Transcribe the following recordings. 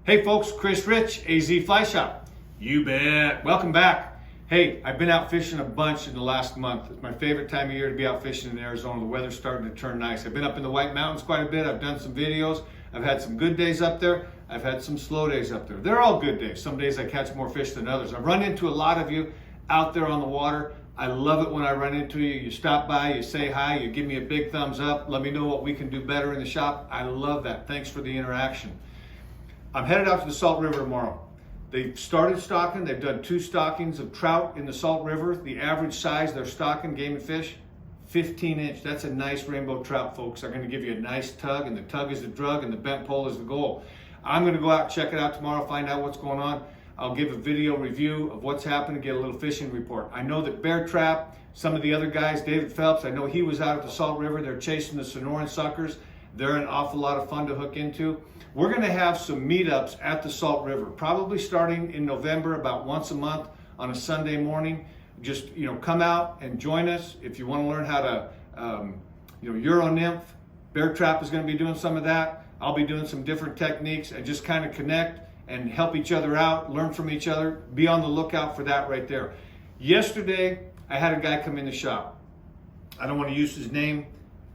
Hey folks, Chris Rich, AZ Fly Shop. You bet. Welcome back. Hey, I've been out fishing a bunch in the last month. It's my favorite time of year to be out fishing in Arizona. The weather's starting to turn nice. I've been up in the White Mountains quite a bit. I've done some videos. I've had some good days up there. I've had some slow days up there. They're all good days. Some days I catch more fish than others. I've run into a lot of you out there on the water. I love it when I run into you. You stop by, you say hi, you give me a big thumbs up. Let me know what we can do better in the shop. I love that. Thanks for the interaction. I'm headed out to the Salt River tomorrow. They've started stocking. They've done 2 stockings of trout in the Salt River. The average size they're stocking, game and fish, 15 inch. That's a nice rainbow trout, folks. They're going to give you a nice tug, and the tug is the drug, and the bent pole is the goal. I'm going to go out and check it out tomorrow, find out what's going on. I'll give a video review of what's happening, get a little fishing report. I know that Bear Trap, some of the other guys, David Phelps, I know he was out at the Salt River. They're chasing the Sonoran suckers. They're an awful lot of fun to hook into. We're going to have some meetups at the Salt River, probably starting in November, about once a month on a Sunday morning. Just, come out and join us. If you want to learn how to, Euro nymph, Bear Trap is going to be doing some of that. I'll be doing some different techniques and just kind of connect and help each other out, learn from each other. Be on the lookout for that right there. Yesterday, I had a guy come in the shop. I don't want to use his name.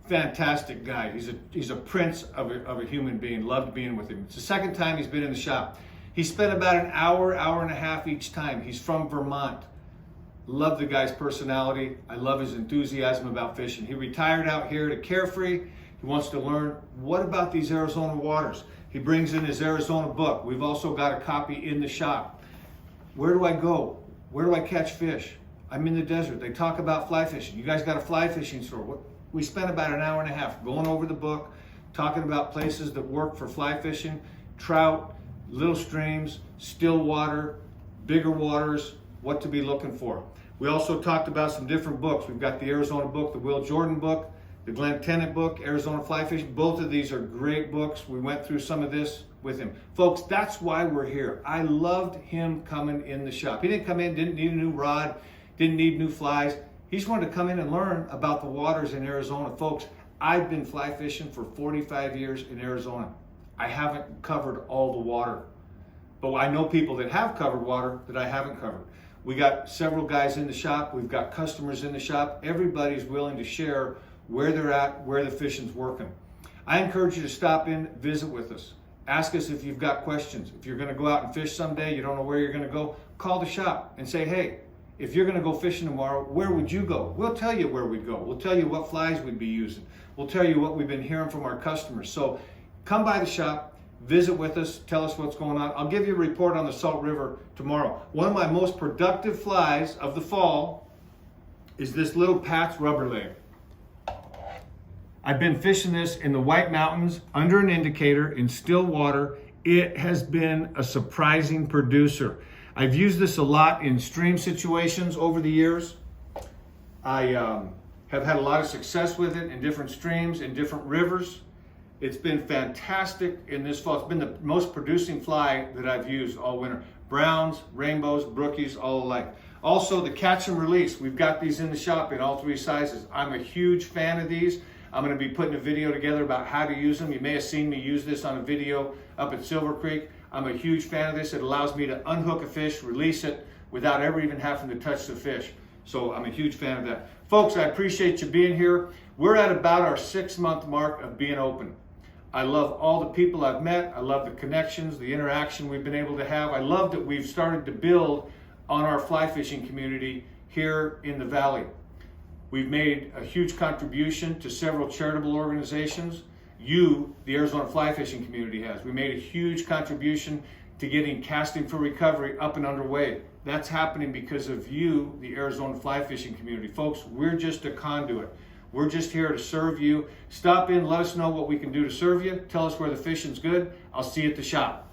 Fantastic guy. He's a prince of a human being. Loved being with him. It's the second time he's been in the shop. He spent about an hour and a half each time. He's from Vermont. Love the guy's personality. I love his enthusiasm about fishing. He retired out here to Carefree. He wants to learn, what about these Arizona waters? He brings in his Arizona book. We've also got a copy in the shop. Where do I go? Where do I catch fish? I'm in the desert. They talk about fly fishing. You guys got a fly fishing store. We spent about an hour and a half going over the book, talking about places that work for fly fishing, trout, little streams, still water, bigger waters, what to be looking for. We also talked about some different books. We've got the Arizona book, the Will Jordan book, the Glenn Tennant book, Arizona Fly Fishing. Both of these are great books. We went through some of this with him. Folks, that's why we're here. I loved him coming in the shop. He didn't come in, didn't need a new rod, didn't need new flies. He just wanted to come in and learn about the waters in Arizona. Folks, I've been fly fishing for 45 years in Arizona. I haven't covered all the water, but I know people that have covered water that I haven't covered. We got several guys in the shop. We've got customers in the shop. Everybody's willing to share where they're at, where the fishing's working. I encourage you to stop in, visit with us. Ask us if you've got questions. If you're going to go out and fish someday, you don't know where you're going to go, call the shop and say, hey, if you're going to go fishing tomorrow, where would you go? We'll tell you where we'd go. We'll tell you what flies we'd be using. We'll tell you what we've been hearing from our customers. So come by the shop, visit with us, tell us what's going on. I'll give you a report on the Salt River tomorrow. One of my most productive flies of the fall is this little Pat's rubber leg. I've been fishing this in the White Mountains under an indicator in still water. It has been a surprising producer. I've used this a lot in stream situations over the years. I have had a lot of success with it in different streams, in different rivers. It's been fantastic in this fall. It's been the most producing fly that I've used all winter. Browns, rainbows, brookies, all alike. Also, the catch and release. We've got these in the shop in all 3 sizes. I'm a huge fan of these. I'm going to be putting a video together about how to use them. You may have seen me use this on a video up at Silver Creek. I'm a huge fan of this. It allows me to unhook a fish, release it without ever even having to touch the fish. So I'm a huge fan of that. Folks, I appreciate you being here. We're at about our 6-month mark of being open. I love all the people I've met. I love the connections, the interaction we've been able to have. I love that we've started to build on our fly fishing community here in the Valley. We've made a huge contribution to several charitable organizations. The Arizona fly fishing community has. We made a huge contribution to getting Casting for Recovery up and underway. That's happening because of you, the Arizona fly fishing community. Folks, we're just a conduit. We're just here to serve you. Stop in, let us know what we can do to serve you. Tell us where the fishing's good. I'll see you at the shop.